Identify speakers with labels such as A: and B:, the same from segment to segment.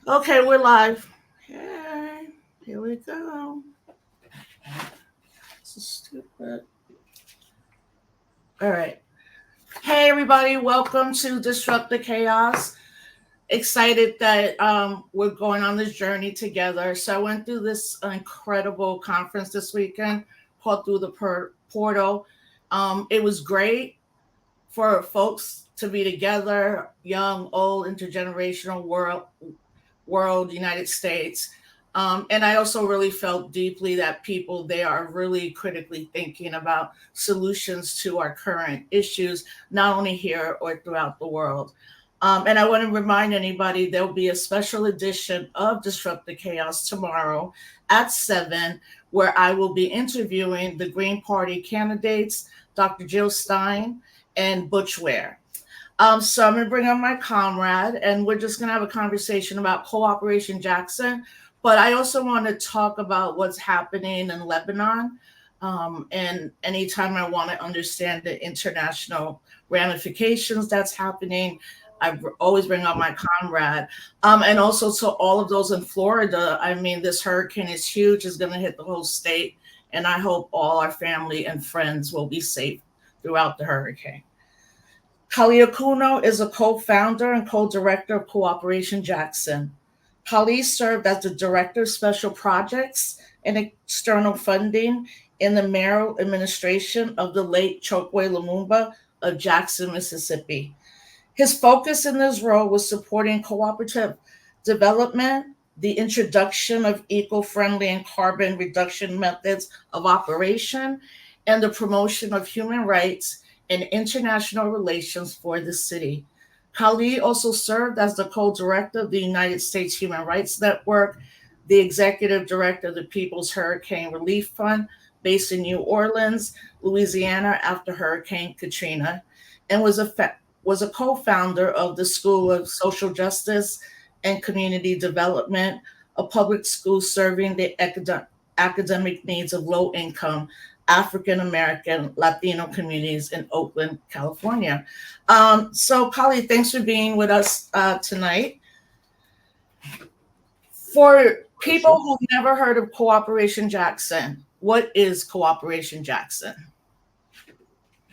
A: Okay, we're live. Okay, here we go. This is stupid. All right. Hey, everybody. Welcome to Disrupt the Chaos. Excited that we're going on this journey together. So I went through this incredible conference this weekend called Through the Portal. It was great for folks to be together, young, old, intergenerational world, United States. And I also really felt deeply that people they are really critically thinking about solutions to our current issues, not only here or throughout the world. And I want to remind anybody there'll be a special edition of Disrupt the Chaos tomorrow at 7, where I will be interviewing the Green Party candidates, Dr. Jill Stein and Butch Ware. So I'm going to bring up my comrade, and we're just going to have a conversation about Cooperation Jackson. But I also want to talk about what's happening in Lebanon. And anytime I want to understand the international ramifications that's happening, I always bring up my comrade. And also to all of those in Florida, I mean, this hurricane is huge, it's going to hit the whole state. And I hope all our family and friends will be safe throughout the hurricane. Kali Akuno is a co-founder and co-director of Cooperation Jackson. Kali served as the Director of Special Projects and External Funding in the mayoral administration of the late Chokwe Lumumba of Jackson, Mississippi. His focus in this role was supporting cooperative development, the introduction of eco-friendly and carbon reduction methods of operation, and the promotion of human rights and international relations for the city. Kali also served as the co-director of the United States Human Rights Network, the executive director of the People's Hurricane Relief Fund based in New Orleans, Louisiana after Hurricane Katrina, and was a co-founder of the School of Social Justice and Community Development, a public school serving the academic needs of low-income African American Latino communities in Oakland, California. So, Kali, thanks for being with us tonight. For people who've never heard of Cooperation Jackson, what is Cooperation Jackson?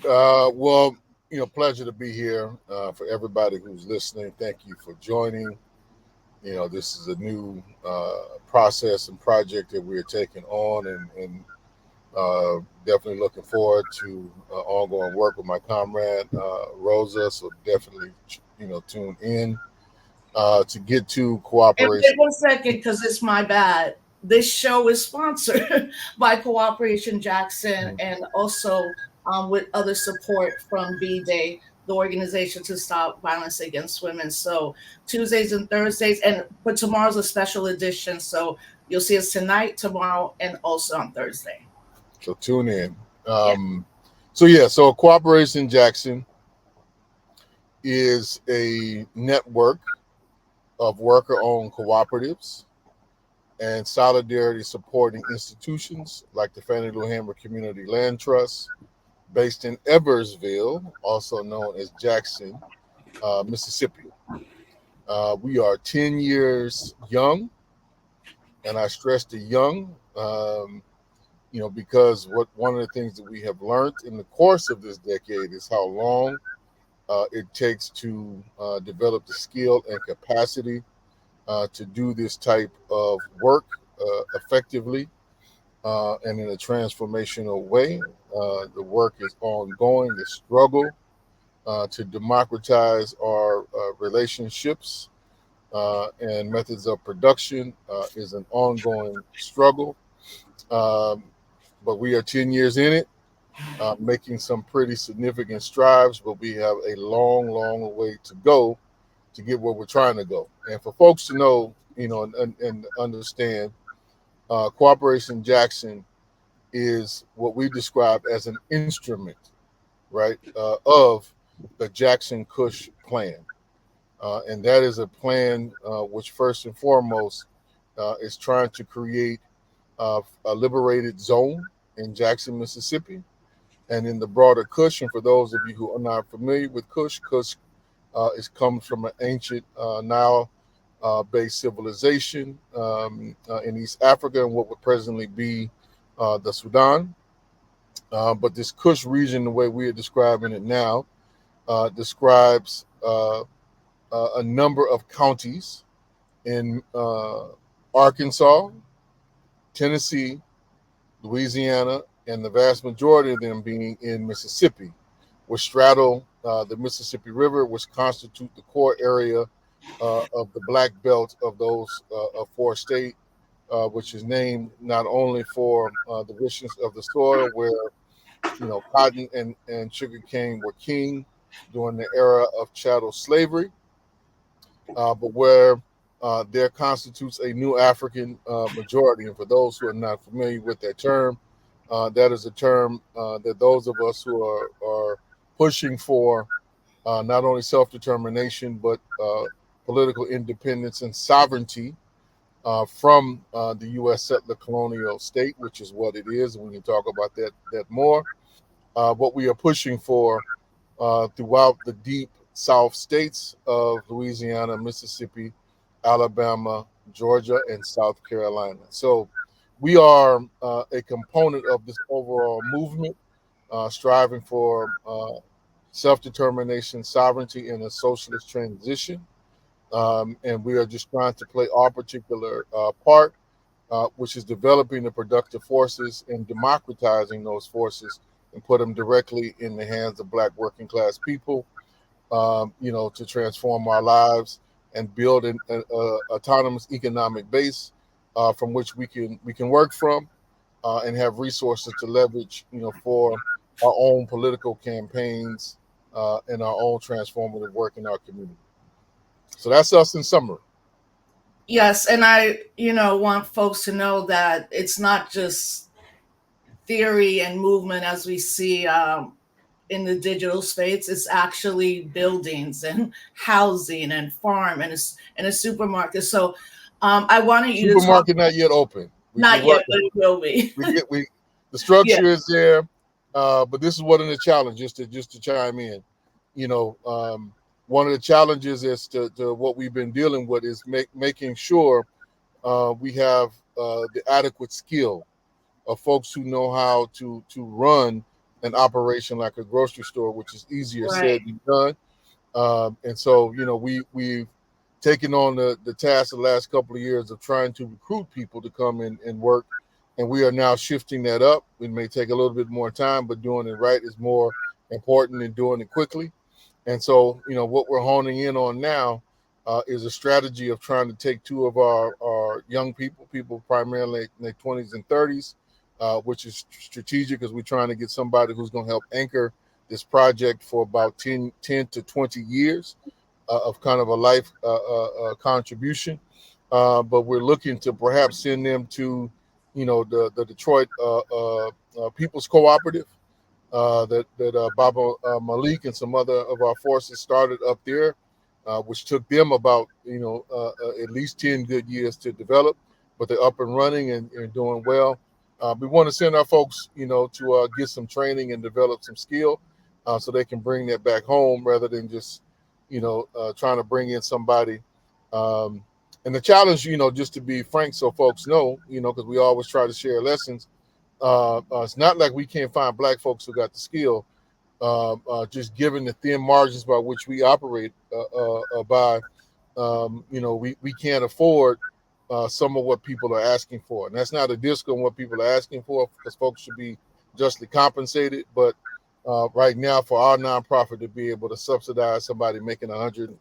B: Well, pleasure to be here for everybody who's listening. Thank you for joining. This is a new process and project that we're taking on, and definitely looking forward to ongoing work with my comrade Rosa. So definitely, tune in to get to
A: And
B: cooperation.
A: wait 1 second, because it's my bad. This show is sponsored by Cooperation Jackson and also with other support from B Day, the organization to stop violence against women. So Tuesdays and Thursdays, and but tomorrow's a special edition. So you'll see us tonight, tomorrow, and also on Thursday.
B: So tune in.
A: Yeah.
B: So Cooperation Jackson is a network of worker-owned cooperatives and solidarity supporting institutions like the Fannie Lou Hamer Community Land Trust, based in Eversville, also known as Jackson, Mississippi. We are 10 years young, and I stress the young, because one of the things that we have learned in the course of this decade is how long it takes to develop the skill and capacity to do this type of work effectively and in a transformational way. The work is ongoing. The struggle to democratize our relationships and methods of production is an ongoing struggle. Um, but we are 10 years in it, making some pretty significant strides, but we have a long, long way to go to get where we're trying to go. And for folks to know, and understand, Cooperation Jackson is what we describe as an instrument, right, of the Jackson Kush plan. And that is a plan which, first and foremost, is trying to create a liberated zone in Jackson, Mississippi, and in the broader Kush. And for those of you who are not familiar with Kush, Kush comes from an ancient Nile based civilization in East Africa and what would presently be the Sudan. But this Kush region, the way we are describing it now, describes a number of counties in Arkansas, Tennessee, Louisiana, and the vast majority of them being in Mississippi, which straddle the Mississippi River, which constitute the core area of the black belt of those four states, which is named not only for the richness of the soil, where cotton and sugar cane were king during the era of chattel slavery, but where there constitutes a new African majority. And for those who are not familiar with that term, that is a term that those of us who are pushing for not only self determination, but political independence and sovereignty from the U.S. settler colonial state, which is what it is. And we can talk about that more. What we are pushing for throughout the deep South states of Louisiana, Mississippi, Alabama, Georgia, and South Carolina. So we are a component of this overall movement, striving for self determination, sovereignty, and a socialist transition. And we are just trying to play our particular part, which is developing the productive forces and democratizing those forces and put them directly in the hands of Black working class people, to transform our lives and build an autonomous economic base from which we can work from and have resources to leverage, for our own political campaigns and our own transformative work in our community. So that's us in summary.
A: Yes, and I, want folks to know that it's not just theory and movement as we see in the digital space. It's actually buildings and housing and farm and a supermarket. So I wanted you to talk.
B: Supermarket not yet open. We're
A: Not yet,
B: working.
A: but it will be.
B: We the
A: Yeah.
B: structure is there, but this is one of the challenges. Just to chime in, one of the challenges is to what we've been dealing with is making sure we have the adequate skill of folks who know how to run an operation like a grocery store, which is easier
A: Right.
B: said than done. And so, we've taken on the task the last couple of years of trying to recruit people to come in and work. And we are now shifting that up. It may take a little bit more time, but doing it right is more important than doing it quickly. And so, what we're honing in on now is a strategy of trying to take two of our young people primarily in their 20s and 30s, which is strategic because we're trying to get somebody who's going to help anchor this project for about 10 to 20 years of kind of a life contribution. But we're looking to perhaps send them to, the Detroit People's Cooperative that Baba Malik and some other of our forces started up there, which took them about at least 10 good years to develop, but they're up and running and doing well. We want to send our folks, to get some training and develop some skill, so they can bring that back home rather than just, trying to bring in somebody. Um, and the challenge, just to be frank, so folks know, because we always try to share lessons. It's not like we can't find Black folks who got the skill. Just given the thin margins by which we operate by, we can't afford some of what people are asking for. And that's not a disc on what people are asking for, because folks should be justly compensated. But right now, for our nonprofit to be able to subsidize somebody making $150,000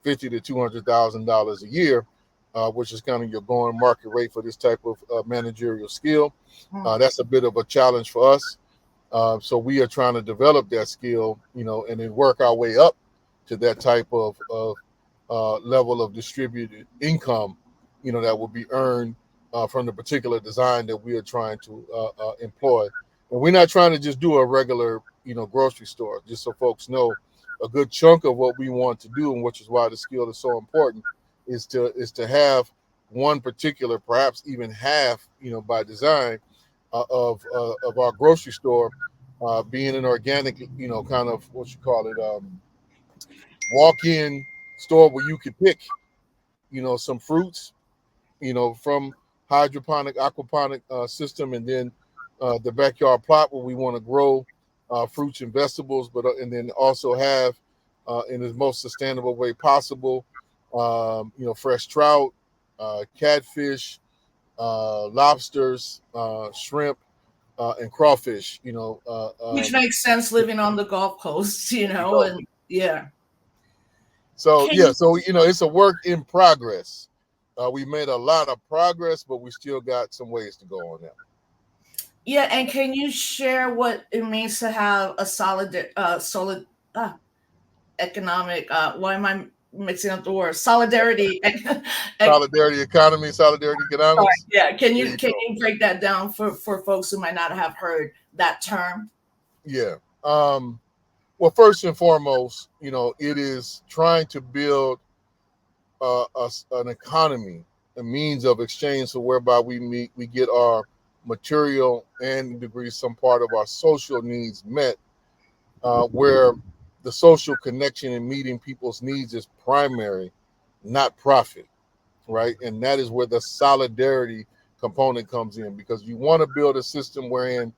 B: to $200,000 a year, which is kind of your going market rate for this type of managerial skill, that's a bit of a challenge for us. So we are trying to develop that skill, and then work our way up to that type of level of distributed income, that will be earned from the particular design that we are trying to employ. And we're not trying to just do a regular, grocery store. Just so folks know, a good chunk of what we want to do, and which is why the skill is so important, is to have one particular, perhaps even half, by design, of our grocery store being an organic, kind of what you call it, walk-in store where you can pick some fruits, from hydroponic, aquaponic system, and then the backyard plot where we want to grow fruits and vegetables, but and then also have in the most sustainable way possible, fresh trout, catfish, lobsters, shrimp, and crawfish.
A: Which makes sense living on the Gulf Coast, and yeah.
B: So
A: Can
B: yeah, so it's a work in progress. We made a lot of progress, but we still got some ways to go on that.
A: Yeah, and can you share what it means to have a solid economic? Why am I mixing up the words? Solidarity.
B: Solidarity economy, solidarity
A: Sorry,
B: economics.
A: yeah. Can
B: There
A: you
B: you
A: can
B: go.
A: you break that down for folks who might not have heard that term?
B: Yeah. Well, first and foremost, it is trying to build an economy, a means of exchange, so whereby we get our material and degree some part of our social needs met, where the social connection and meeting people's needs is primary, not profit, right? And that is where the solidarity component comes in, because you want to build a system wherein,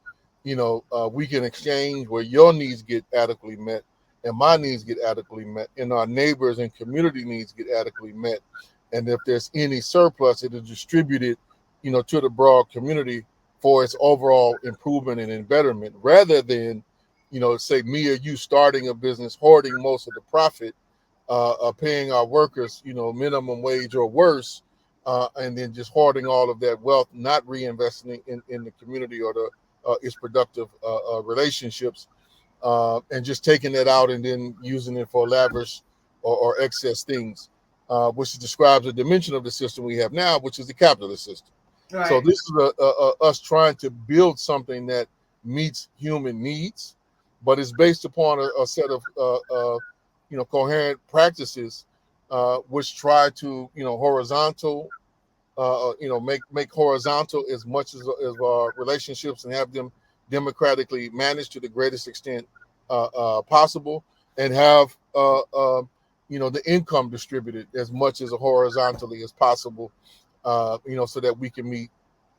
B: we can exchange, where your needs get adequately met and my needs get adequately met and our neighbors and community needs get adequately met. And if there's any surplus, it is distributed, to the broad community for its overall improvement and betterment, rather than, say me or you starting a business, hoarding most of the profit, paying our workers, minimum wage or worse, and then just hoarding all of that wealth, not reinvesting in the community or the its productive relationships, and just taking that out and then using it for lavish or excess things, which describes a dimension of the system we have now, which is the capitalist system. So
A: Right.
B: this is us trying to build something that meets human needs, but is based upon a set of coherent practices, which try to horizontal, make horizontal as much as our relationships, and have them democratically managed to the greatest extent possible, and have the income distributed as much as horizontally as possible, so that we can meet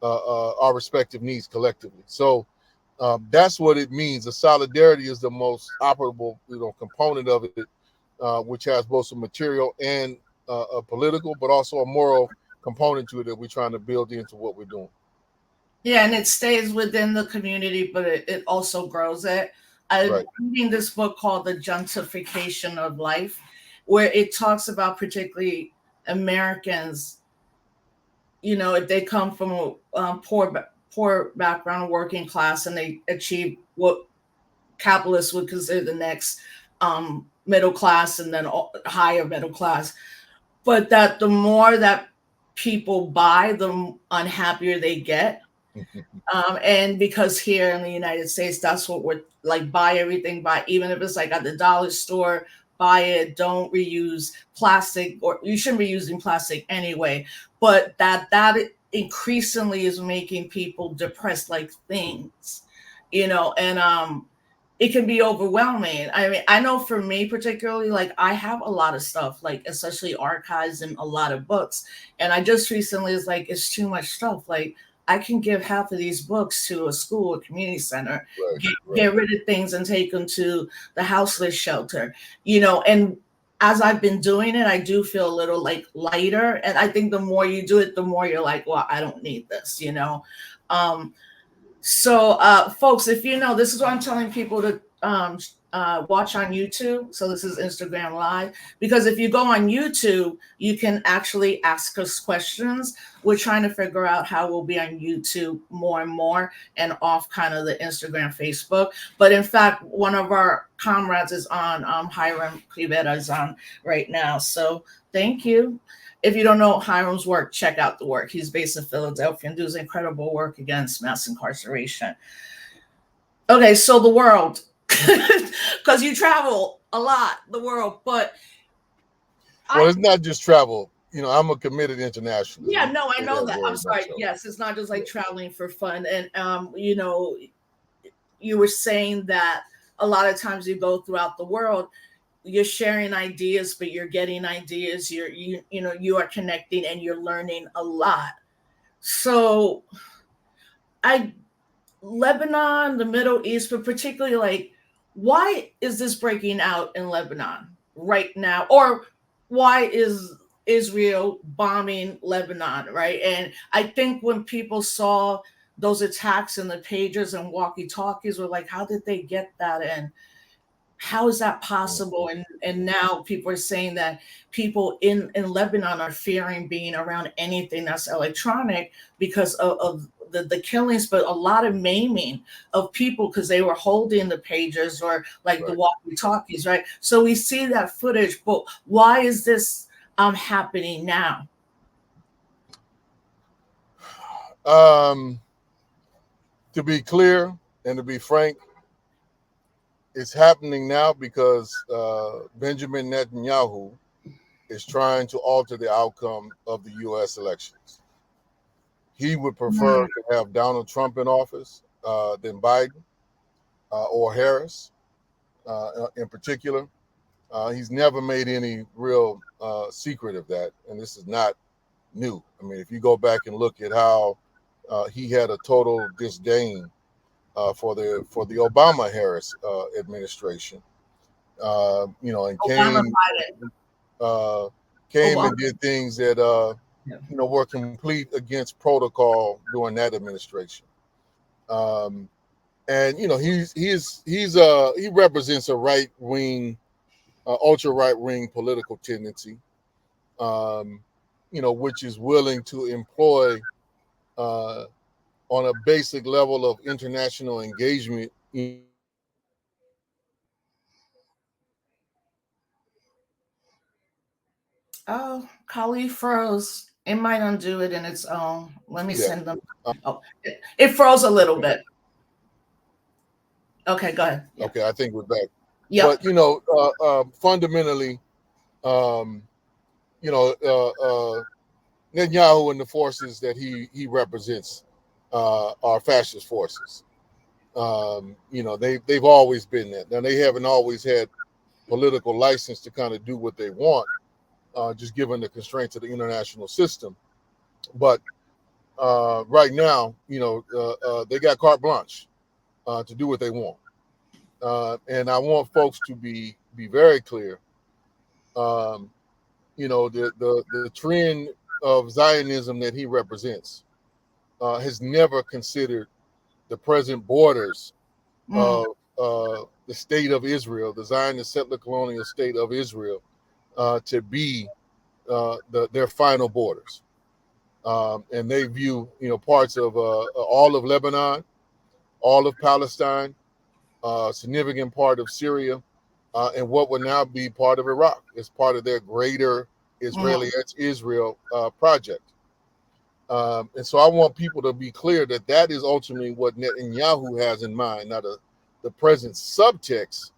B: our respective needs collectively. So that's what it means. The solidarity is the most operable, component of it, which has both some material and a political, but also a moral component to it that we're trying to build into what we're doing.
A: Yeah, and it stays within the community, but it also grows it. I'm
B: Right.
A: reading this book called The Gentrification of Life, where it talks about particularly Americans. If they come from a poor background, working class, and they achieve what capitalists would consider the next middle class, and then higher middle class, but that the more that people buy, the unhappier they get. And because here in the United States, that's what we're like, buy everything, buy, even if it's like at the dollar store, buy it, don't reuse plastic, or you shouldn't be using plastic anyway. But that increasingly is making people depressed, like things, and it can be overwhelming. I mean, I know for me particularly, like I have a lot of stuff, like especially archives and a lot of books. And I just recently was like, it's too much stuff. Like I can give half of these books to a school or community center,
B: Right. Right.
A: get rid of things and take them to the houseless shelter, and as I've been doing it, I do feel a little like lighter. And I think the more you do it, the more you're like, well, I don't need this. Um, so, folks, if this is what I'm telling people to watch on YouTube. So this is Instagram Live, because if you go on YouTube, you can actually ask us questions. We're trying to figure out how we'll be on YouTube more and more, and off kind of the Instagram, Facebook. But in fact, one of our comrades is on, Hiram Crivetta is on right now. So thank you. If you don't know Hiram's work, check out the work. He's based in Philadelphia and does incredible work against mass incarceration. Okay, so the world, because you travel a lot, the world, but
B: Well,
A: I,
B: it's not just travel. I'm a committed internationalist.
A: yeah,
B: We
A: no, I
B: say
A: know
B: that
A: that. I'm
B: very much
A: sorry.
B: so.
A: Yes, it's not just like
B: Yeah.
A: traveling for fun. And, you were saying that a lot of times you go throughout the world. you're sharing ideas, but you're getting ideas. You are connecting and you're learning a lot. So I Lebanon, the Middle East, but particularly like, why is this breaking out in Lebanon right now? Or why is Israel bombing Lebanon, right? And I think when people saw those attacks in the pagers and walkie talkies, were like, how did they get that? And how is that possible? And now people are saying that people in Lebanon are fearing being around anything that's electronic because of the killings, but a lot of maiming of people because they were holding the pagers or like the
B: Right.
A: walkie talkies, right? So we see that footage, but why is this happening now?
B: Um, to be clear and to be frank, it's happening now because Benjamin Netanyahu is trying to alter the outcome of the U.S. elections. He would prefer
A: Mm.
B: to have Donald Trump in office than Biden or Harris in particular. He's never made any real secret of that, and this is not new. I mean, if you go back and look at how he had a total disdain for the Obama Harris administration, and
A: Obama, Biden,
B: uh, came
A: Obama.
B: and did things that
A: Yeah.
B: were complete against protocol during that administration. Um, and he represents a right wing, ultra right wing political tendency, um, which is willing to employ uh, on a basic level of international engagement,
A: Oh, Kali froze. It might undo it in its own. Let me
B: see that.
A: send them. Oh, it froze a little bit. Okay, go ahead. Yeah.
B: Okay, I think we're back.
A: Yep.
B: But fundamentally, um, you know, Netanyahu and the forces that he represents are fascist forces. They've always been that. Now they haven't always had political license to kind of do what they want, just given the constraints of the international system. But right now, they got carte blanche to do what they want. And I want folks to be very clear. Um, the trend of Zionism that he represents has never considered the present borders
A: Mm.
B: of the state of Israel, the Zionist settler colonial state of Israel, to be their final borders. And they view, parts of all of Lebanon, all of Palestine, a significant part of Syria, and what would now be part of Iraq as part of their greater
A: Mm.
B: Israeli Israel project. And so I want people to be clear that that is ultimately what Netanyahu has in mind, not the present subtext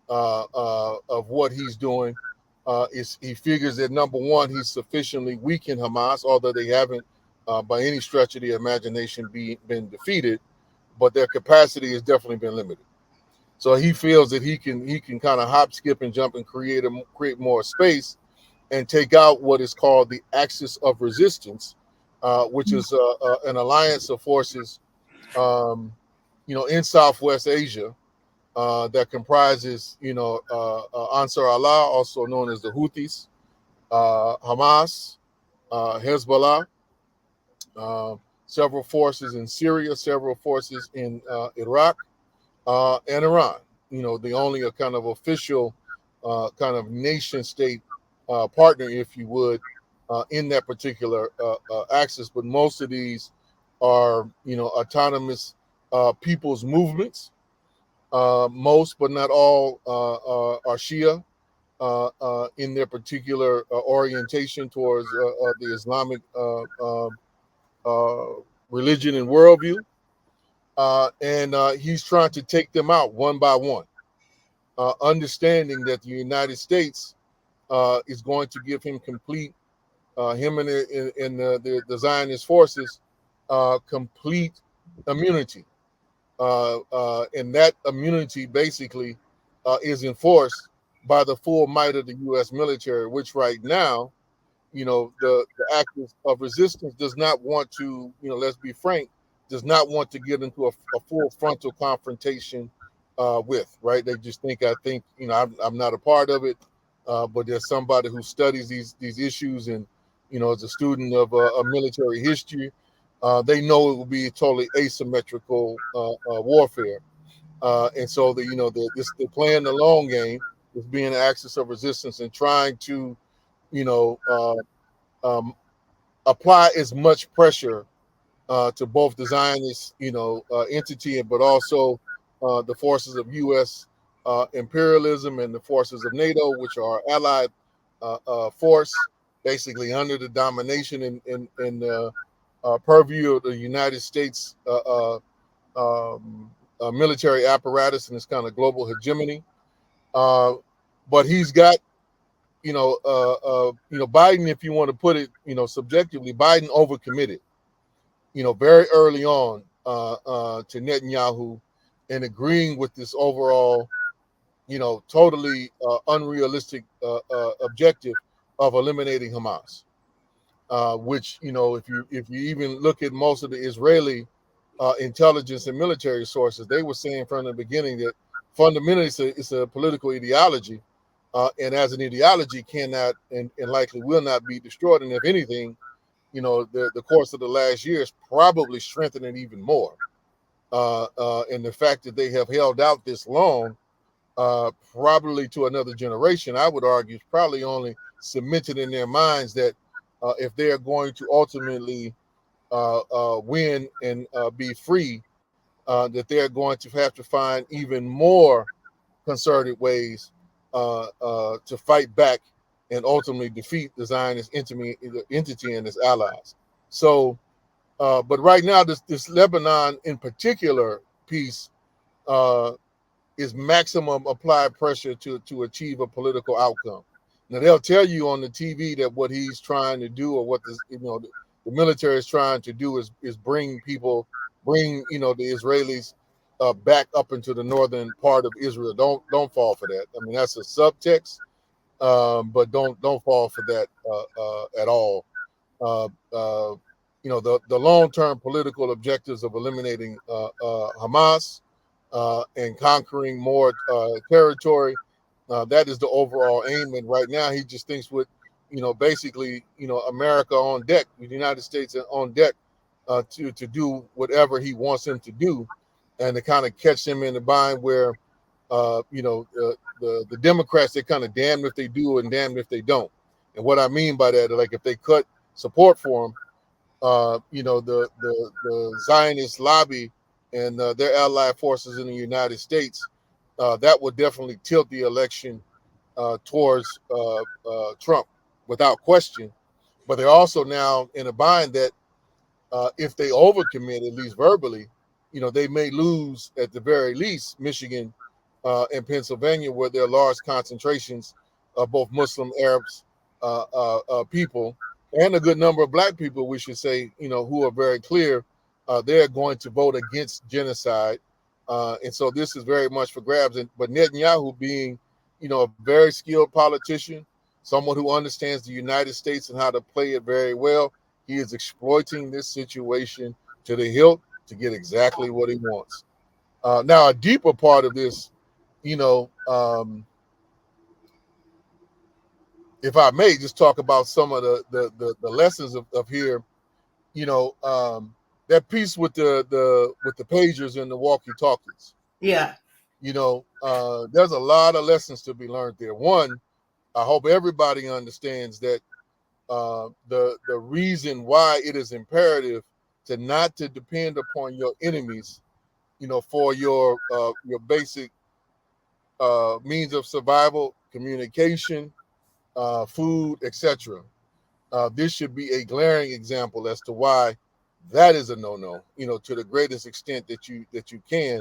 B: of what he's doing. Is he figures that number one, he's sufficiently weakened Hamas, although they haven't, by any stretch of the imagination, been defeated, but their capacity has definitely been limited. So he feels that he can kind of hop, skip, and jump and create more space and take out what is called the axis of resistance, which is an alliance of forces, um, in Southwest Asia that comprises, Ansar Allah, also known as the Houthis, Hamas, Hezbollah, uh, several forces in Syria, several forces in Iraq, and Iran. The only kind of official kind of nation state partner, if you would, in that particular axis. But most of these are, autonomous people's movements. Most, but not all, are Shia in their particular orientation towards the Islamic uh, religion and worldview. And he's trying to take them out one by one, understanding that the United States is going to give him complete, him and the Zionist forces, complete immunity. And that immunity basically is enforced by the full might of the U.S. military, which right now, the actors of resistance does not want to, let's be frank, does not want to get into a full frontal confrontation with, right? They just think, I think, I'm not a part of it, but there's somebody who studies these issues, and, as a student of military history, they know it will be totally asymmetrical warfare. And so they're playing the long game with being an axis of resistance and trying to, you know, uh, um, apply as much pressure to both the Zionist, entity, but also the forces of U.S. Imperialism and the forces of NATO, which are allied force, basically under the domination and purview of the United States um, military apparatus and this kind of global hegemony. Uh, but he's got, Biden, if you want to put it, subjectively, Biden overcommitted, very early on to Netanyahu, and agreeing with this overall, totally unrealistic objective of eliminating Hamas. Which, if you even look at most of the Israeli intelligence and military sources, they were saying from the beginning that fundamentally it's a political ideology, and as an ideology cannot and likely will not be destroyed. And if anything, the course of the last year is probably strengthening even more. And the fact that they have held out this long, probably to another generation, I would argue, is probably only cemented in their minds that if they are going to ultimately win and be free, that they're going to have to find even more concerted ways to fight back and ultimately defeat the Zionist entity and its allies. So, but right now, this Lebanon in particular piece uh, is maximum applied pressure to achieve a political outcome. Now they'll tell you on the TV that what he's trying to do, or what the military is trying to do, is bring the Israelis back up into the northern part of Israel. Don't fall for that. I mean, that's a subtext, but don't fall for that at all. Uh, uh, the long term political objectives of eliminating Hamas and conquering more territory. That is the overall aim. And right now, he just thinks with, basically, America on deck, the United States on deck to do whatever he wants him to do, and to kind of catch him in the bind where, the Democrats, they're kind of damned if they do and damned if they don't. And what I mean by that, like if they cut support for him, the Zionist lobby and their allied forces in the United States, that would definitely tilt the election towards Trump without question. But they're also now in a bind that if they overcommit, at least verbally, they may lose at the very least Michigan and Pennsylvania, where there are large concentrations of both Muslim Arabs people and a good number of black people, we should say, who are very clear they're going to vote against genocide. And so this is very much for grabs. But Netanyahu being, a very skilled politician, someone who understands the United States and how to play it very well, he is exploiting this situation to the hilt to get exactly what he wants. Now, a deeper part of this, you know, um, if I may just talk about some of the lessons of here, you know, that piece with the pagers and the walkie talkies.
A: Yeah.
B: There's a lot of lessons to be learned there. One, I hope everybody understands that the reason why it is imperative to not to depend upon your enemies, for your basic means of survival, communication, food, etc. This should be a glaring example as to why that is a no-no. To the greatest extent that you can.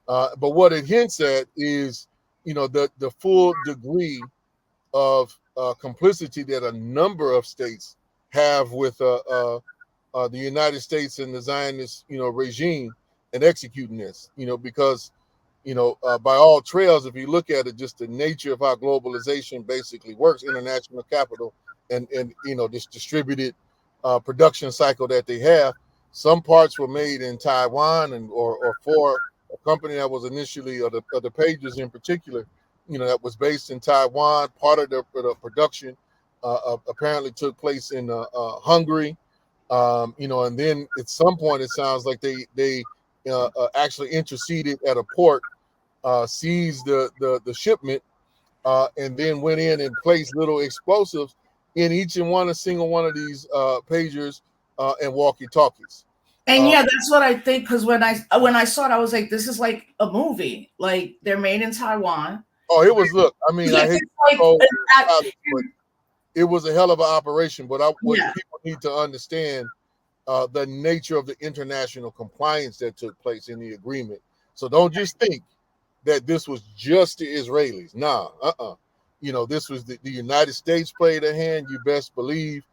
B: But what it hints at is, the full degree of complicity that a number of states have with the United States and the Zionist, regime, and executing this. Because by all trails, if you look at it, just the nature of how globalization basically works, international capital, and this distributed production cycle that they have. Some parts were made in Taiwan, or for a company that was initially, or the pages in particular, that was based in Taiwan. Part of the production apparently took place in Hungary, and then at some point it sounds like they actually interceded at a port, seized the shipment, and then went in and placed little explosives in each and one a single one of these pagers and walkie-talkies.
A: And
B: Uh,
A: yeah, that's what I think. Because when I saw it, I was like, "This is like a movie. Like they're made in Taiwan."
B: oh, it was. Look, I mean, I hate
A: It's
B: to be
A: like
B: so
A: an act-
B: violent, but it was a hell of an operation. But what
A: yeah,
B: people need to understand, the nature of the international compliance that took place in the agreement. So don't just think that this was just the Israelis. Nah, this was the United States played a hand. You best believe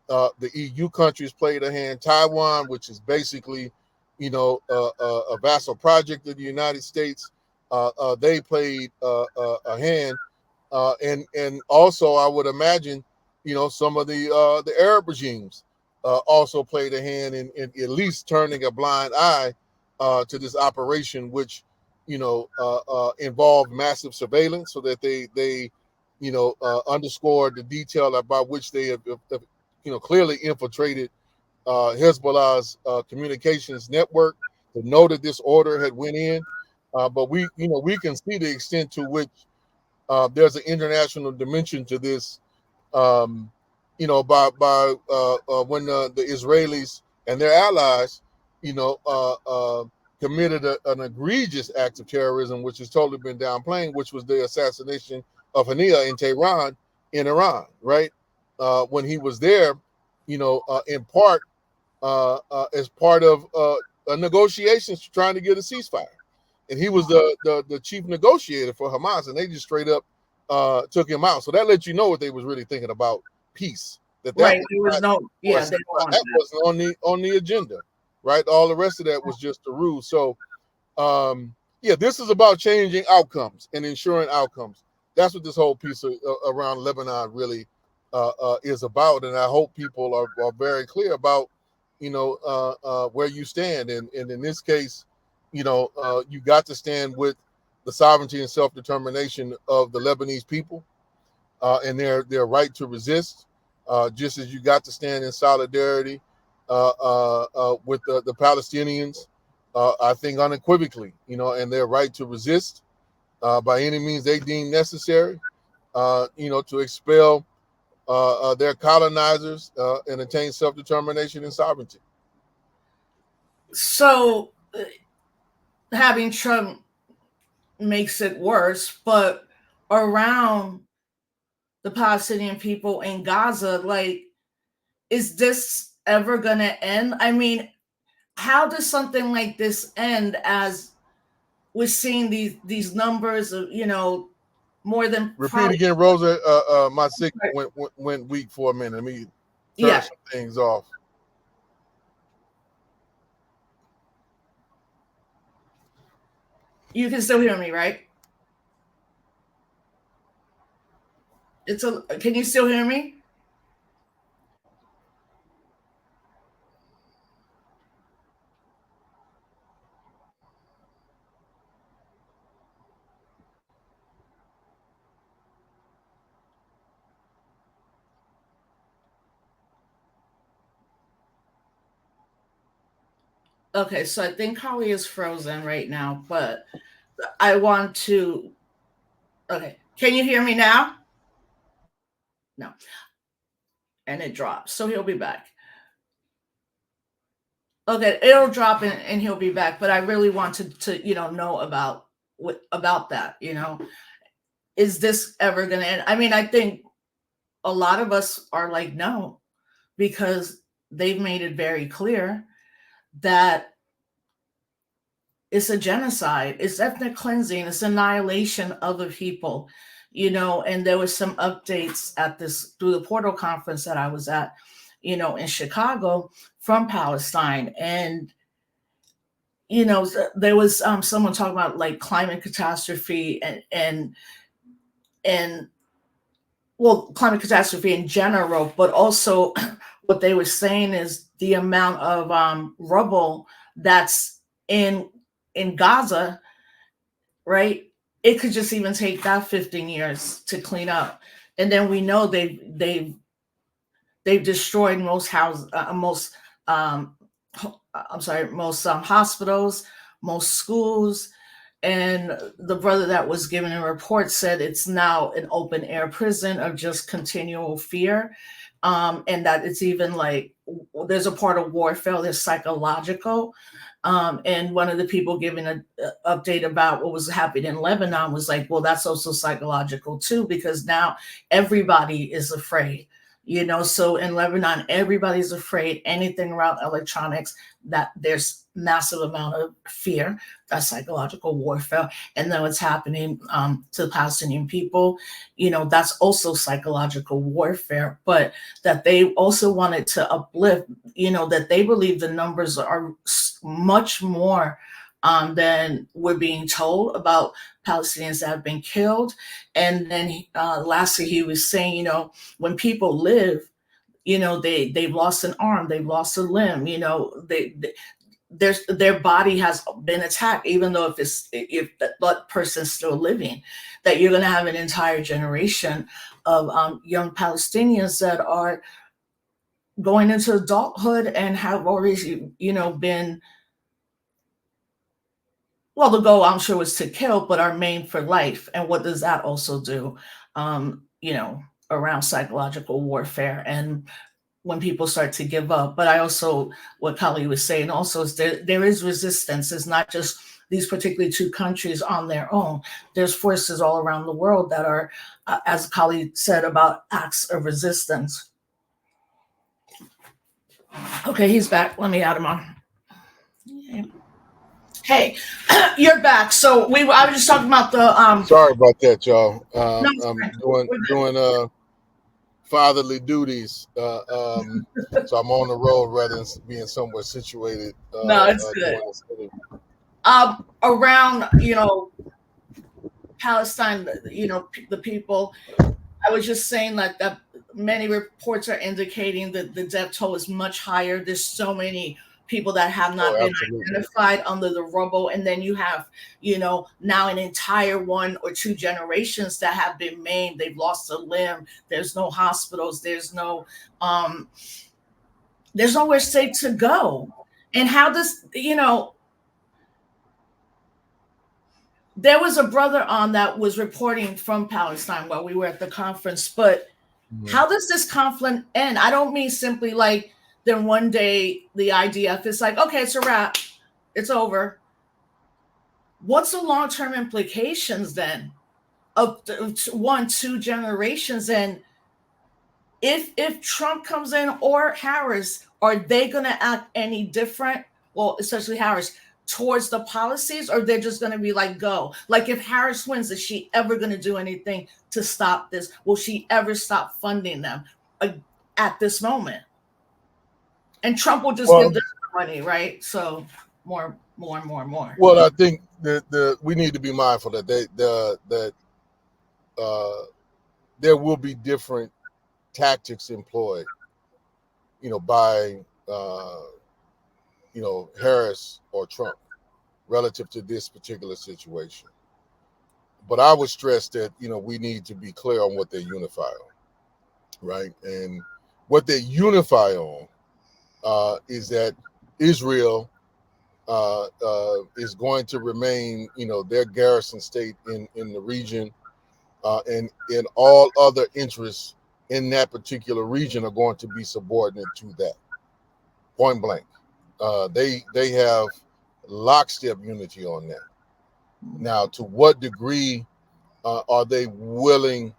B: the EU countries played a hand. Taiwan, which is basically, a vassal project of the United States, they played a hand. And also, I would imagine, some of the Arab regimes also played a hand in at least turning a blind eye to this operation, which involved massive surveillance, so that they underscored the detail about which they have clearly infiltrated Hezbollah's communications network to know that this order had went in. But we can see the extent to which there's an international dimension to this. Um, by when the Israelis and their allies, committed an egregious act of terrorism, which has totally been downplayed, which was the assassination of Hania in Tehran, in Iran, right? When he was there, in part as part of negotiations trying to get a ceasefire, and he was the chief negotiator for Hamas, and they just straight up took him out. So that lets you know what they was really thinking about peace. That
A: right.
B: was
A: There was
B: not,
A: no, yeah,
B: was
A: they don't
B: not
A: want
B: that
A: that.
B: wasn't on the agenda, right? All the rest of that was just a ruse. So yeah, this is about changing outcomes and ensuring outcomes. That's what this whole piece around Lebanon really is about, and I hope people are very clear about where you stand. And in this case, you got to stand with the sovereignty and self-determination of the Lebanese people, and their right to resist, just as you got to stand in solidarity with the Palestinians, I think unequivocally, and their right to resist by any means they deem necessary, to expel their colonizers and attain self-determination and sovereignty.
A: So having Trump makes it worse, but around the Palestinian people in Gaza, like, is this ever going to end? I mean, how does something like this end, as we're seeing these numbers of, more than
B: Repeat
A: probably,
B: again, Rosa. My signal went weak for a minute. Let me turn
A: yeah,
B: some things off.
A: you can still hear me, right? Can you still hear me? Okay, so I think Holly is frozen right now, but I want to. Okay, can you hear me now? No, and it drops, so he'll be back. Okay, it'll drop and he'll be back. But I really wanted to, know about that. Is this ever going to end? I mean, I think a lot of us are like, no, because they've made it very clear that it's a genocide, it's ethnic cleansing, it's annihilation of the people. And there was some updates at this through the Portal conference that I was at, in Chicago, from Palestine. And there was someone talking about like climate catastrophe and well, climate catastrophe in general, but also what they were saying is the amount of rubble that's in in Gaza, right? It could just even take that 15 years to clean up, and then we know they've destroyed most houses, most um, I'm sorry, most hospitals, most schools, and the brother that was giving a report said it's now an open air prison of just continual fear, and that it's even like there's a part of warfare that's psychological. And one of the people giving a update about what was happening in Lebanon was like, well, that's also psychological too, because now everybody is afraid. So in Lebanon, everybody's afraid. Anything around electronics, that there's massive amount of fear. That's psychological warfare. And then what's happening to the Palestinian people, that's also psychological warfare. But that they also wanted to uplift, that they believe the numbers are much more than we're being told about Palestinians that have been killed. And then lastly, he was saying, when people live, they've lost an arm, they've lost a limb, their body has been attacked, even though if that person's still living, that you're going to have an entire generation of young Palestinians that are going into adulthood and have already, been, well, the goal I'm sure was to kill, but are maimed for life. And what does that also do, around psychological warfare and when people start to give up? But I also, what Kali was saying also is there is resistance. It's not just these particularly two countries on their own. There's forces all around the world that are, as Kali said, about acts of resistance. Okay, he's back. Let me add him on. Hey, you're back. So I was just talking about the
B: Sorry about that, y'all.
A: no,
B: I'm doing fatherly duties, so I'm on the road rather than being somewhere situated.
A: no, it's good.
B: Doing this interview.
A: Around Palestine, the people. I was just saying that many reports are indicating that the death toll is much higher. There's so many people that have not
B: Oh,
A: been
B: absolutely.
A: identified under the rubble, and then you have, now an entire 1 or 2 generations that have been maimed. They've lost a limb. There's no hospitals. There's nowhere safe to go. And how does, there was a brother on that was reporting from Palestine while we were at the conference, but how does this conflict end? I don't mean simply like then one day the IDF is like, okay, it's a wrap, it's over. What's the long-term implications then of 1, 2 generations? And if Trump comes in or Harris, are they going to act any different? Well, especially Harris, towards the policies, or they're just going to be like, go. Like if Harris wins, is she ever going to do anything to stop this? Will she ever stop funding them at this moment? And Trump will just
B: Well,
A: give them money, right? So more, more, and more, and more.
B: well, I think that we need to be mindful that that there will be different tactics employed, by Harris or Trump relative to this particular situation. But I would stress that we need to be clear on what they unify on, right? And what they unify on is that Israel is going to remain, their garrison state in the region, and in all other interests in that particular region are going to be subordinate to that. Point blank. They have lockstep unity on that. Now, to what degree are they willing,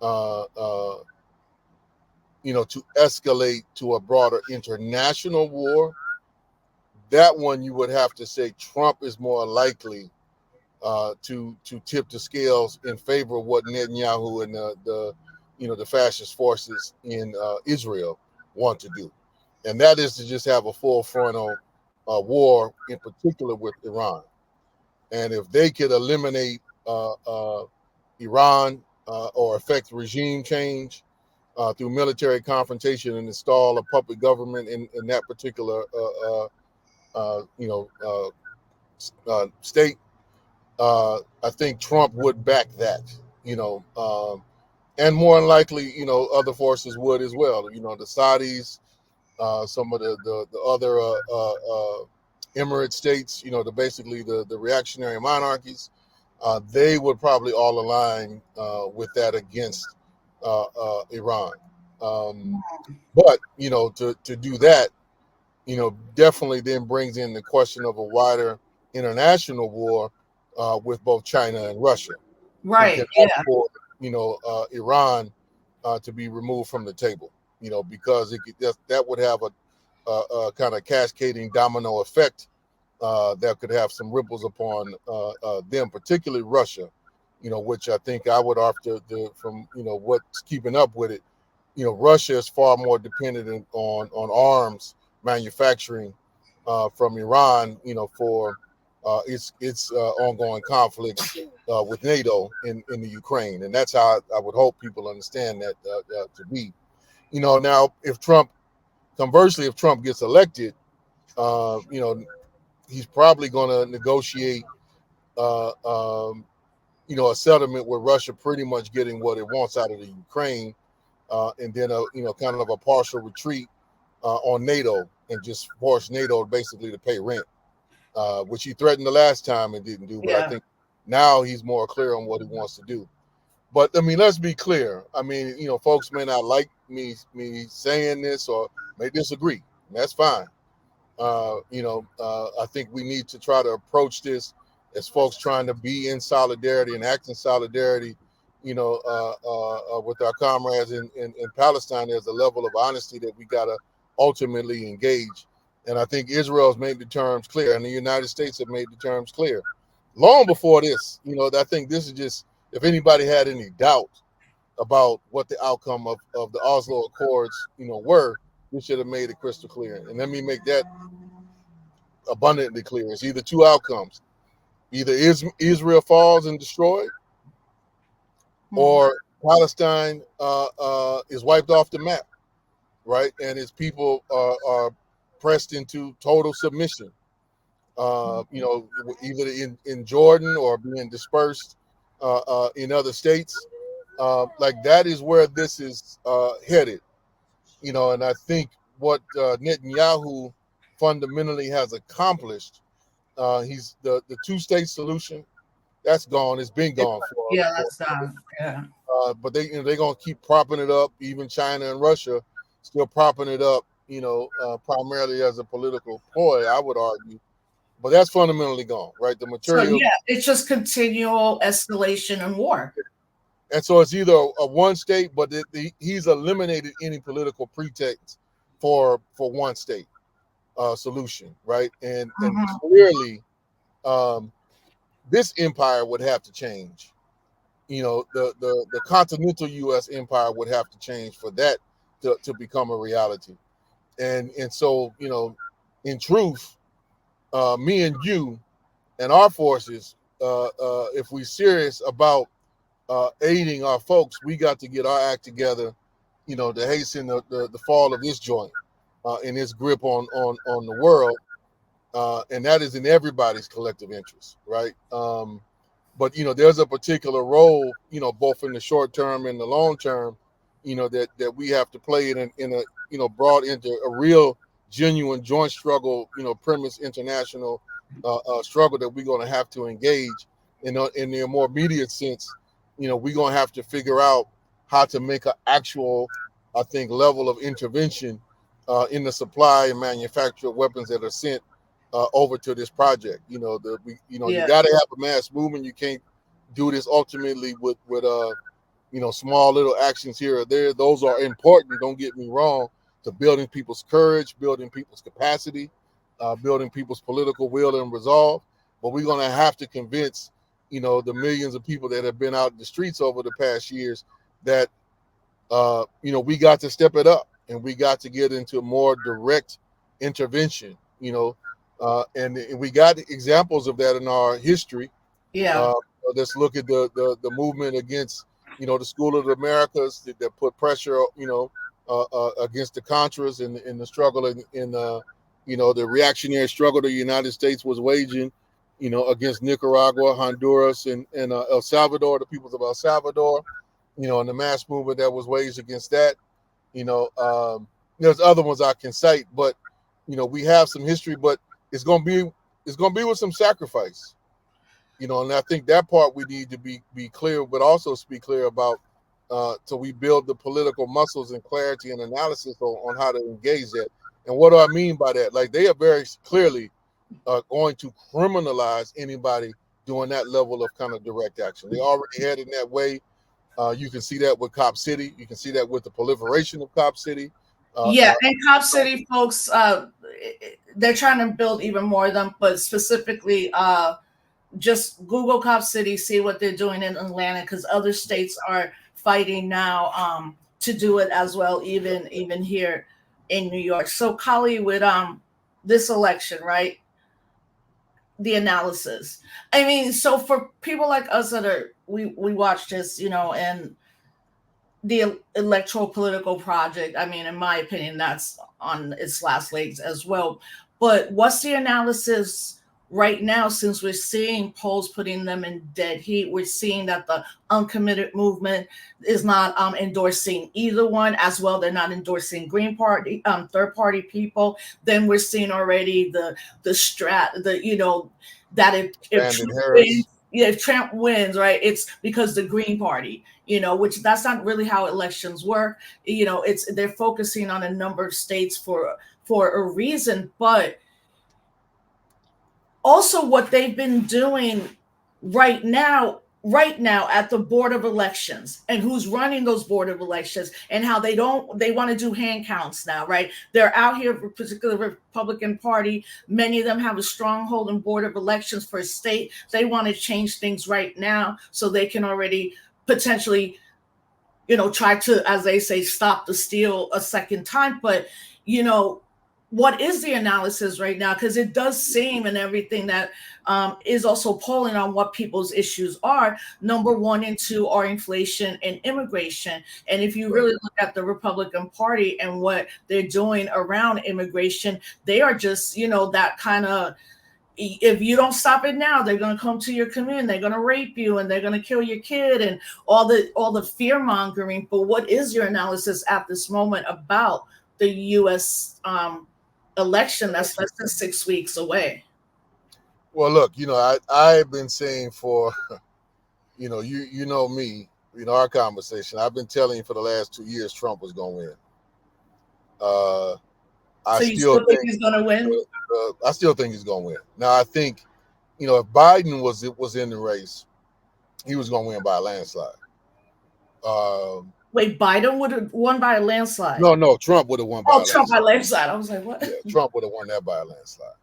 B: to escalate to a broader international war? That one you would have to say Trump is more likely to tip the scales in favor of what Netanyahu and the fascist forces in Israel want to do, and that is to just have a full frontal war, in particular with Iran. And if they could eliminate Iran or affect regime change through military confrontation and install a puppet government in that particular state, I think Trump would back that. You know, and more than likely, other forces would as well. The Saudis, some of the other Emirate states, basically the reactionary monarchies, they would probably all align with that against Iran. Um, but to do that, definitely then brings in the question of a wider international war with both China and Russia, who can
A: Right.
B: ask
A: Yeah.
B: for, Iran to be removed from the table, because that would have a kind of cascading domino effect that could have some ripples upon them, particularly Russia, which I think I would offer from, what's keeping up with it. Russia is far more dependent on arms manufacturing from Iran, for its ongoing conflict with NATO in the Ukraine, and that's how I would hope people understand that to be. Now if Trump, conversely, if Trump gets elected, he's probably going to negotiate, uh, um, a settlement with Russia, pretty much getting what it wants out of the Ukraine, and then kind of a partial retreat on NATO, and just force NATO basically to pay rent, which he threatened the last time and didn't do. But I
A: Yeah.
B: think now he's more clear on what he wants to do. But I mean, let's be clear. I mean, folks may not like me saying this or may disagree. That's fine. I think we need to try to approach this as folks trying to be in solidarity and act in solidarity, with our comrades in Palestine. There's a level of honesty that we got to ultimately engage. And I think Israel's made the terms clear, and the United States have made the terms clear long before this. I think this is just, if anybody had any doubt about what the outcome of the Oslo Accords, were, we should have made it crystal clear. And let me make that abundantly clear. It's either two outcomes: either Israel falls and destroyed,
A: Mhm.
B: or Palestine is wiped off the map, right? And its people are pressed into total submission. Either in Jordan or being dispersed in other states. Like that is where this is headed. And I think what Netanyahu fundamentally has accomplished, he's the two-state solution. That's gone. It's been gone
A: Yeah,
B: for.
A: that's done. Yeah.
B: But they're gonna keep propping it up. Even China and Russia still propping it up. Primarily as a political ploy, I would argue. But that's fundamentally gone, right? The
A: So
B: material,
A: yeah, it's just continual escalation and war.
B: and so it's either a one state, but he's eliminated any political pretext for one state solution, right? And
A: Mhm.
B: clearly, um, this empire would have to change. The continental U.S. empire would have to change for that to become a reality. And so, in truth, me and you and our forces, if we're serious about aiding our folks, we got to get our act together, to hasten the fall of this joint and its grip on the world, and that is in everybody's collective interest, right? But there's a particular role, both in the short term and the long term, that we have to play in a brought into a real, genuine joint struggle, premise international struggle that we're going to have to engage in the more immediate sense. We're going to have to figure out how to make an actual, I think, level of intervention in the supply and manufacture of weapons that are sent over to this project. You
A: Yeah.
B: got to have a mass movement. You can't do this ultimately with small little actions here or there. Those are important. Don't get me wrong. To building people's courage, building people's capacity, building people's political will and resolve. But we're going to have to convince the millions of people that have been out in the streets over the past years that we got to step it up and we got to get into more direct intervention. And we got examples of that in our history.
A: Yeah.
B: Uh, let's look at the movement against, the School of the Americas that put pressure, against the Contras in the struggle the reactionary struggle the United States was waging, against Nicaragua, Honduras, and El Salvador, the peoples of El Salvador, and the mass movement that was waged against that. You know, um, there's other ones I can cite, but we have some history, but it's gonna be it's gonna be with some sacrifice. And I think that part we need to be clear, but also speak clear about, so we build the political muscles and clarity and analysis on how to engage that. And what do I mean by that? Like, they are very clearly going to criminalize anybody doing that level of kind of direct action. They already headed that way. You can see that with Cop City. You can see that with the proliferation of Cop City. Uh,
A: Yeah,
B: uh,
A: and Cop City folks, they're trying to build even more of them, but specifically, just Google Cop City, see what they're doing in Atlanta, because other states are fighting now to do it as well, even here in New York. So, Kali, with this election, right? The analysis. I mean, so for people like us that are we watch this, and the electoral political project, I mean, in my opinion, that's on its last legs as well. But what's the analysis right now, since we're seeing polls putting them in dead heat? We're seeing that the uncommitted movement is not endorsing either one as well. They're not endorsing Green Party, third party people. Then we're seeing already the strat, that if
B: Brandon
A: Trump wins,
B: Harris.
A: yeah, if Trump wins, right, it's because the Green Party, which that's not really how elections work. It's they're focusing on a number of states for a reason, but also what they've been doing right now at the board of elections, and who's running those board of elections, and how they want to do hand counts now, right? They're out here, for particular Republican Party, many of them have a stronghold in board of elections for a state. They want to change things right now so they can already potentially, try to, as they say, stop the steal a second time. But, you know, what is the analysis right now? Because it does seem, and everything that is also polling on what people's issues are. Number one and two are inflation and immigration. And if you
B: Right.
A: really look at the Republican Party and what they're doing around immigration, they are just, that kind of, if you don't stop it now, they're going to come to your community, they're going to rape you, and they're going to kill your kid, and all the fear mongering. But what is your analysis at this moment about the U.S. Election that's less than 6 weeks away?
B: Well, look, I've been saying for, you know me, our conversation. I've been telling you for the last 2 years Trump was going to win. Uh, I
A: So you
B: still
A: still think
B: think
A: he's going to win?
B: I still think he's going to win. Now, I think, if Biden was in the race, he was going to win by a landslide. Um,
A: Wait, Biden would have won by a landslide.
B: no, Trump would have won by
A: Oh,
B: a
A: Trump by
B: landslide.
A: landslide. I was like, what?
B: Yeah, Trump would have won that by a landslide.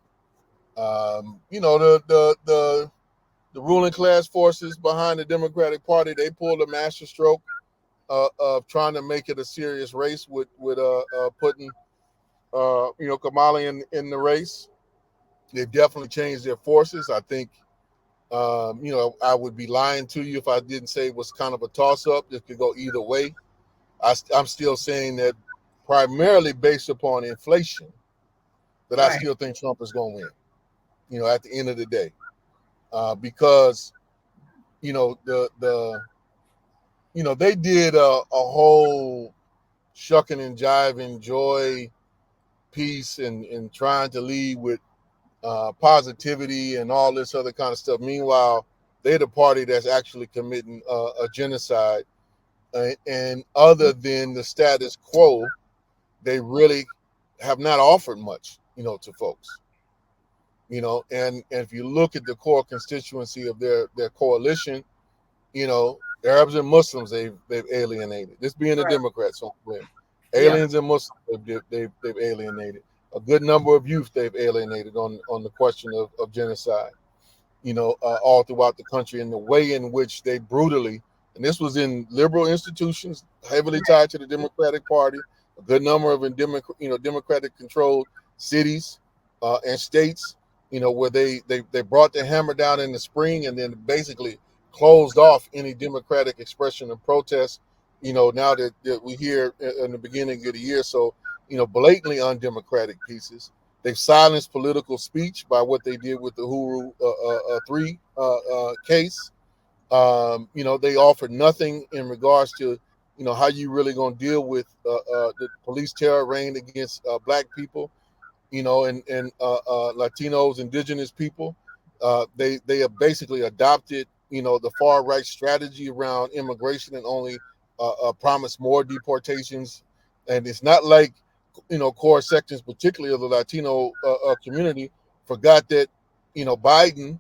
B: The ruling class forces behind the Democratic Party, they pulled a master stroke of trying to make it a serious race with putting Kamala in the race. They've definitely changed their forces. I think I would be lying to you if I didn't say it was kind of a toss up. It could go either way. I'm still saying that primarily based upon inflation, that I
A: Right.
B: still think Trump is going to win. At the end of the day, because they did a whole shucking and jiving joy piece and trying to lead with positivity and all this other kind of stuff. Meanwhile, they're the party that's actually committing a genocide. And other than the status quo, they really have not offered much, to folks. And if you look at the core constituency of their coalition, Arabs and Muslims they've alienated. This being the
A: Right.
B: Democrats, so
A: Yeah.
B: aliens and Muslims they've alienated. A good number of youth they've alienated on the question of genocide. All throughout the country, and the way in which they brutally, and this was in liberal institutions heavily tied to the Democratic Party, a good number of Democratic controlled cities and states. where they brought the hammer down in the spring and then basically closed off any democratic expression of protest. Now that we hear in the beginning of the year, so blatantly undemocratic pieces. They've silenced political speech by what they did with the Huru 3 case. They offered nothing in regards to how you really going to deal with the police terror reigned against black people, and Latinos, indigenous people. They have basically adopted the far right strategy around immigration and only promise more deportations. And it's not like core sections, particularly of the Latino community, forgot that Biden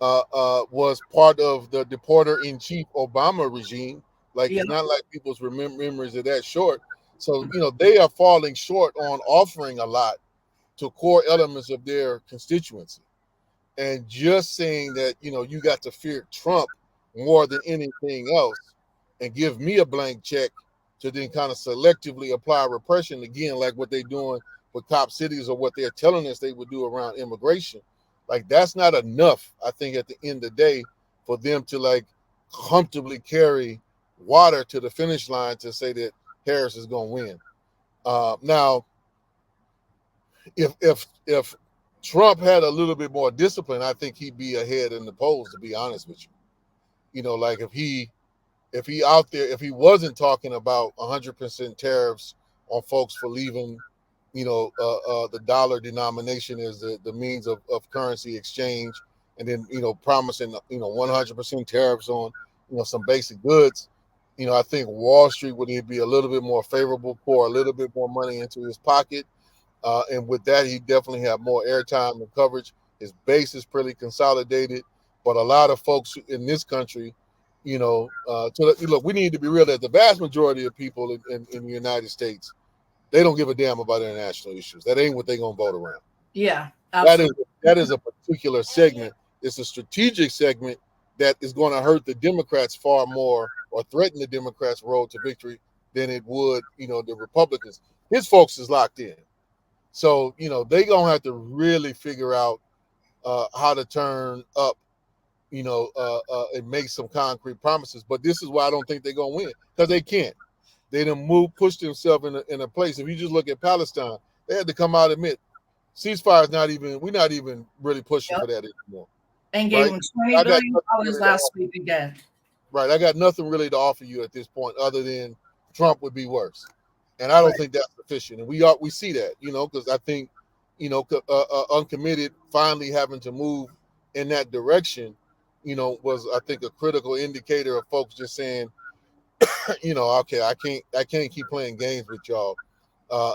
B: was part of the deporter in chief Obama regime. Like
A: Yeah.
B: it's not like people's memories are that short. So they are falling short on offering a lot to core elements of their constituency. And just saying that, you got to fear Trump more than anything else and give me a blank check to then kind of selectively apply repression again, like what they're doing with cop cities or what they're telling us they would do around immigration. Like that's not enough, I think, at the end of the day, for them to like comfortably carry water to the finish line to say that Harris is going to win. Now, if Trump had a little bit more discipline, I think he'd be ahead in the polls. To be honest with you, like if he out there, if he wasn't talking about 100% tariffs on folks for leaving, the dollar denomination as the means of currency exchange, and then promising 100% tariffs on some basic goods. I think Wall Street would be a little bit more favorable, pour a little bit more money into his pocket. And with that, he definitely have more airtime and coverage. His base is pretty consolidated, but a lot of folks in this country, look, we need to be real that the vast majority of people in the United States, they don't give a damn about international issues. That ain't what they're gonna vote around.
A: Yeah.
B: That is
A: Absolutely.
B: that is a particular segment. It's a strategic segment that is going to hurt the Democrats far more or threaten the Democrats' road to victory than it would, the Republicans. His folks is locked in. So, they gonna have to really figure out how to turn up, and make some concrete promises. But this is why I don't think they're gonna win, because they can't. They done push themselves in a place. If you just look at Palestine, they had to come out and admit ceasefire is not even. We're not even really pushing
A: Yep.
B: for that anymore,
A: And gave
B: right?
A: him $20
B: I got
A: billion
B: nothing really to
A: last
B: offer.
A: week again.
B: Right, I got nothing really to offer you at this point, other than Trump would be worse, and I don't
A: Right.
B: think that's sufficient. And we see that, because I think, uncommitted finally having to move in that direction, was I think a critical indicator of folks just saying, okay, I can't keep playing games with y'all,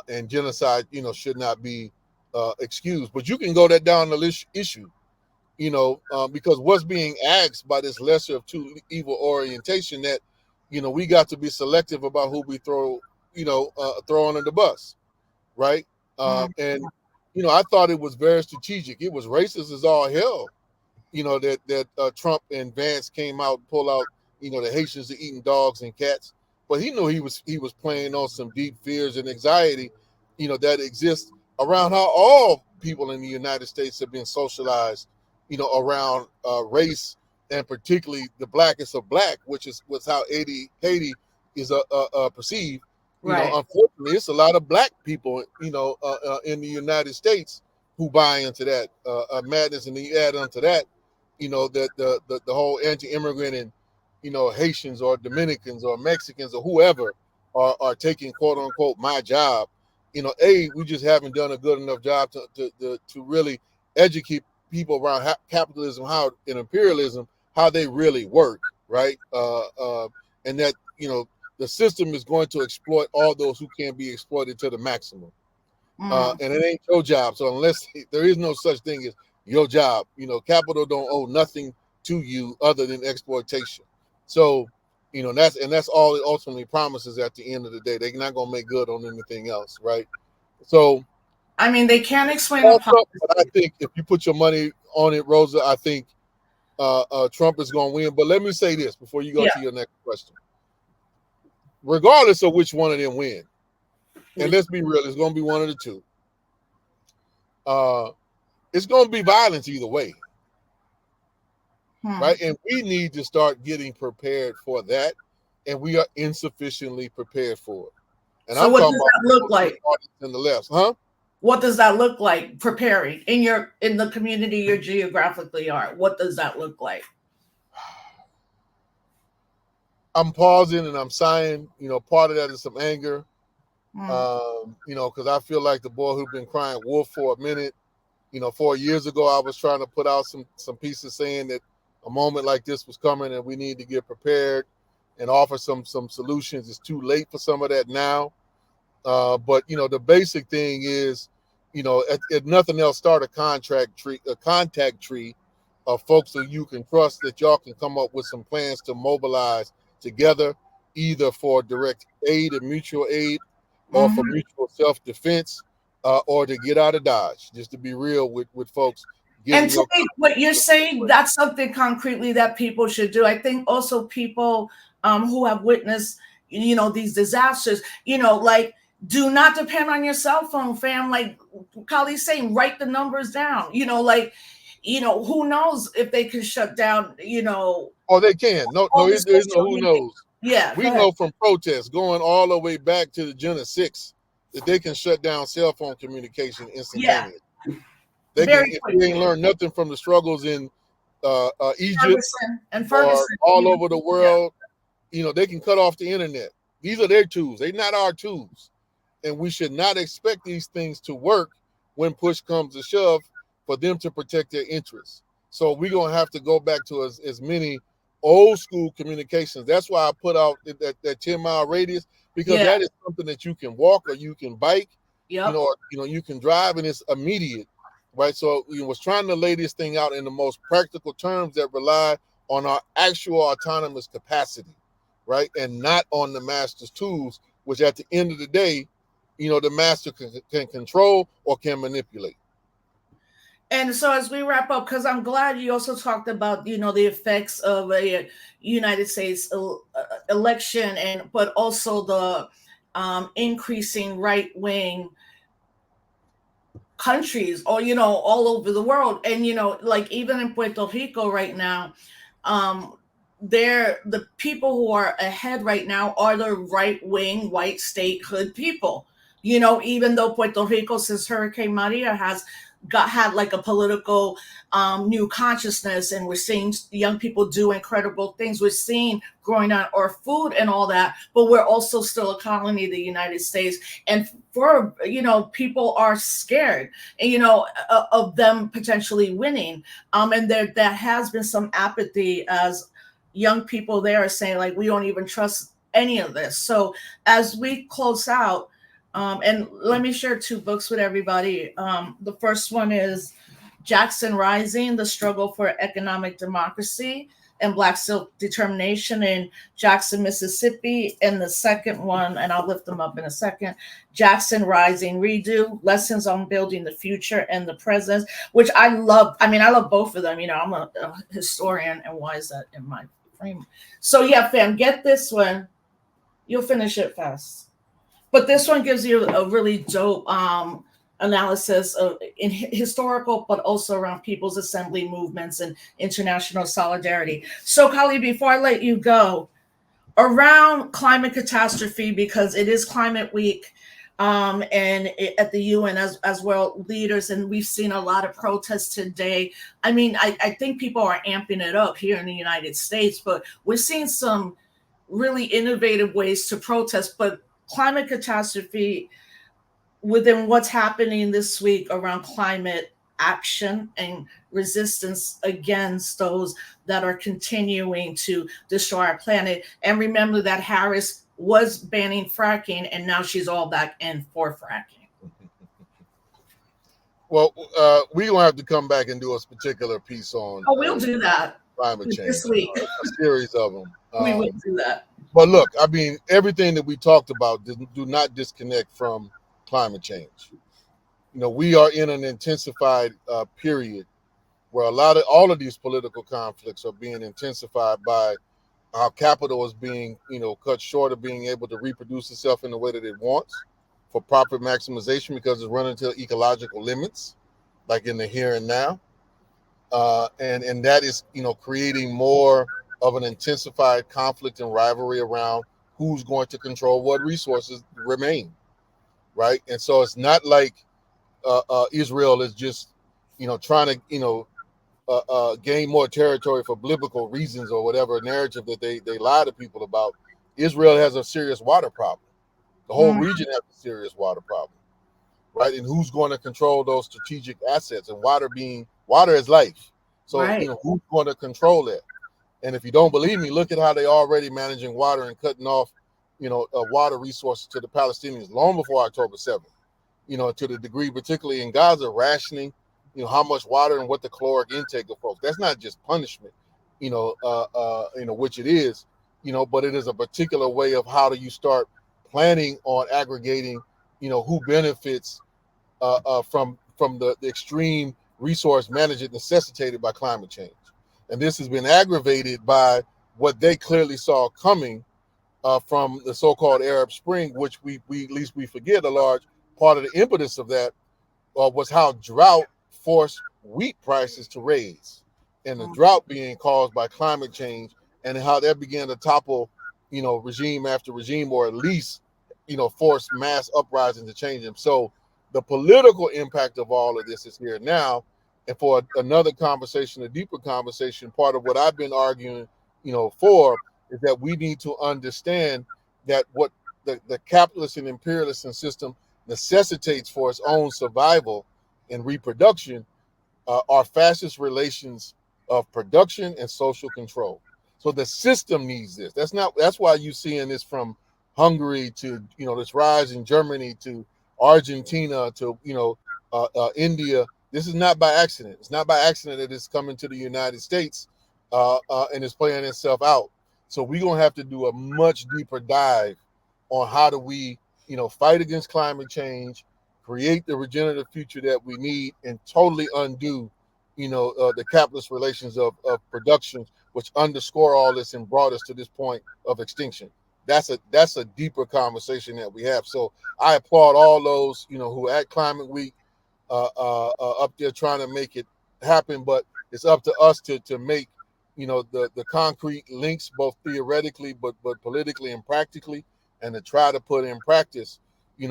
B: and genocide, should not be excused. But you can go that down the list issue, because what's being asked by this lesser of two evil orientation, that we got to be selective about who we throw under the bus, right?
A: Mm.
B: And I thought it was very strategic. It was racist as all hell, that Trump and Vance came out and pull out, the Haitians are eating dogs and cats, but he knew he was playing on some deep fears and anxiety, that exists around how all people in the United States have been socialized, around race, and particularly the blackest of black, which was how Haiti is perceived.
A: Right.
B: Unfortunately, it's a lot of black people, in the United States who buy into that madness, and then you add onto that, that the whole anti-immigrant and Haitians or Dominicans or Mexicans or whoever are taking quote unquote my job. We just haven't done a good enough job to really educate people around capitalism, how and imperialism, how they really work, right? And that the system is going to exploit all those who can be exploited to the maximum.
A: Mm.
B: And it ain't your job. So unless there is no such thing as your job, capital don't owe nothing to you other than exploitation. So, that's all it ultimately promises at the end of the day. They're not gonna make good on anything else, right? So
A: I mean, they can't explain the
B: toss up, but I
A: policy.
B: think if you put your money on it, Rosa, I think Trump is gonna win. But let me say this before you go
A: Yeah.
B: to your next question. Regardless of which one of them win, and let's be real, it's gonna be one of the two. Uh, it's going to be violence either way,
A: Hmm.
B: right? And we need to start getting prepared for that, and we are insufficiently prepared for it. And
A: So
B: I'm
A: what
B: talking
A: does
B: about
A: that
B: the
A: look
B: folks in the
A: like?
B: audience and the left, huh?
A: What does that look like preparing in the community you geographically are? What does that look like?
B: I'm pausing and I'm sighing. Part of that is some anger.
A: Hmm.
B: Because I feel like the boy who's been crying wolf for a minute. 4 years ago, I was trying to put out some pieces saying that a moment like this was coming and we need to get prepared and offer some solutions. It's too late for some of that now. But the basic thing is, if nothing else, start a contact tree of folks that you can trust, that y'all can come up with some plans to mobilize together, either for direct aid and mutual aid, or for
A: Hmm.
B: mutual self-defense, or to get out of Dodge. Just to be real with folks,
A: And
B: getting
A: to
B: your
A: me, what you're saying,
B: confidence.
A: that's something concretely that people should do. I think also people who have witnessed, these disasters, like do not depend on your cell phone, fam. Like Kali's saying, write the numbers down. Like, who knows if they can shut down,
B: Or they can. No,
A: all
B: no,
A: the
B: there's no
A: social
B: who
A: media.
B: knows.
A: Yeah, go
B: We
A: ahead.
B: know from protests going all the way back to the June 6th that they can shut down cell phone communication
A: Yeah,
B: instantaneously. They can,
A: very
B: if we ain't
A: quickly.
B: learned nothing from the struggles in Egypt
A: Ferguson and
B: or
A: Ferguson.
B: all over the
A: Yeah,
B: world, they can cut off the internet. These are their tools. They're not our tools. And we should not expect these things to work when push comes to shove for them to protect their interests. So we're going to have to go back to as many old school communications. That's why I put out that 10-mile radius, because
A: yeah,
B: that is something that you can walk or you can bike,
A: yep.
B: you can drive, and it's immediate, right? So we was trying to lay this thing out in the most practical terms that rely on our actual autonomous capacity, right? And not on the master's tools, which at the end of the day, the master can control or can manipulate.
A: And so as we wrap up, because I'm glad you also talked about the effects of a United States election, and but also the increasing right wing countries, or all over the world, and like even in Puerto Rico right now, um, they're the people who are ahead right now are the right wing white statehood people. Even though Puerto Rico, since Hurricane Maria, has had like a political new consciousness, and we're seeing young people do incredible things. We're seeing growing on our food and all that, but we're also still a colony of the United States. And for people are scared, of them potentially winning, and that has been some apathy, as young people there are saying, like, we don't even trust any of this. So as we close out, and let me share two books with everybody. The first one is Jackson Rising: The Struggle for Economic Democracy and Black Self Determination in Jackson, Mississippi. And the second one, and I'll lift them up in a second, Jackson Rising: Redo: Lessons on Building the Future and the Present, which I love. I mean, I love both of them. I'm a historian, and why is that in my frame? So, yeah, fam, get this one. You'll finish it fast. But this one gives you a really dope analysis of in historical, but also around people's assembly movements and international solidarity. So, Kali, before I let you go, around climate catastrophe, because it is Climate Week, at the UN as world leaders, and we've seen a lot of protests today. I mean, I think people are amping it up here in the United States, but we're seeing some really innovative ways to protest. But climate catastrophe, within what's happening this week around climate action and resistance against those that are continuing to destroy our planet. And remember that Harris was banning fracking, and now she's all back in for fracking.
B: Well, we're going to have to come back and do a particular piece
A: Oh, we'll do that
B: climate
A: this
B: change,
A: week.
B: a series of them.
A: We will do that.
B: But look, I mean, everything that we talked about do not disconnect from climate change. We are in an intensified period where all of these political conflicts are being intensified by how capital is being, cut short of being able to reproduce itself in the way that it wants for profit maximization, because it's running to ecological limits. like in the here and now, and that is, creating more of an intensified conflict and rivalry around who's going to control what resources remain, right? And so it's not like Israel is just, trying to, gain more territory for biblical reasons or whatever narrative that they lie to people about. Israel has a serious water problem. The whole
A: Mm,
B: region has a serious water problem, right? And who's going to control those strategic assets? And water is life. So,
A: right.
B: who's going to control it? And if you don't believe me, look at how they already managing water and cutting off, water resources to the Palestinians long before October 7th. To the degree, particularly in Gaza, rationing, how much water and what the caloric intake of folks. That's not just punishment, which it is, but it is a particular way of how do you start planning on aggregating, who benefits from the extreme resource management necessitated by climate change. And this has been aggravated by what they clearly saw coming from the so-called Arab Spring, which we at least we forget a large part of the impetus of that was how drought forced wheat prices to raise, and the
A: Mm,
B: drought being caused by climate change, and how that began to topple, regime after regime, or at least, force mass uprising to change them. So the political impact of all of this is here now, and for another conversation, a deeper conversation, part of what I've been arguing, for is that we need to understand that what the capitalist and imperialist system necessitates for its own survival and reproduction are fascist relations of production and social control. So the system needs this. That's why you seeing this from Hungary to, this rise in Germany to Argentina to, India. This is not by accident. It's not by accident that it's coming to the United States and it's playing itself out. So we're gonna have to do a much deeper dive on how do we, fight against climate change, create the regenerative future that we need, and totally undo, the capitalist relations of production, which underscore all this and brought us to this point of extinction. That's a deeper conversation that we have. So I applaud all those, who at Climate Week up there trying to make it happen, but it's up to us to make, the concrete links, both theoretically but politically and practically, and to try to put in practice,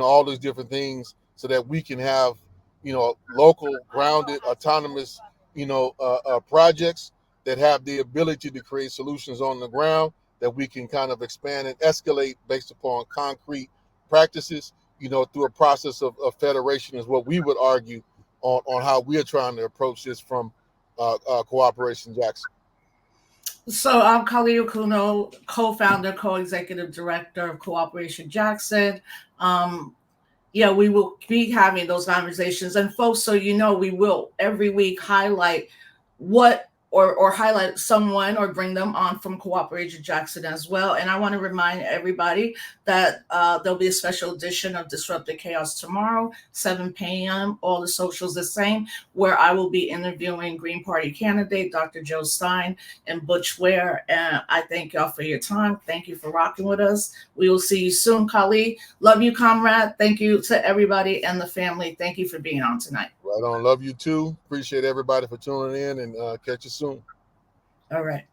B: all these different things so that we can have, local, grounded, autonomous, projects that have the ability to create solutions on the ground that we can kind of expand and escalate based upon concrete practices, through a process of federation is what we would argue on how we're trying to approach this from Cooperation Jackson.
A: So I'm Khalil Akuno, co-founder, co-executive director of Cooperation Jackson. Um, yeah, we will be having those conversations. And folks, so you know, we will every week highlight what or highlight someone or bring them on from Cooperation Jackson as well. And I want to remind everybody that there'll be a special edition of Disrupted Chaos tomorrow, 7 p.m. All the socials the same, where I will be interviewing Green Party candidate Dr. Joe Stein and Butch Ware. And I thank y'all for your time. Thank you for rocking with us. We will see you soon, Kali. Love you, comrade. Thank you to everybody and the family. Thank you for being on tonight.
B: Right on. Love you too. Appreciate everybody for tuning in, and catch you soon.
A: All right.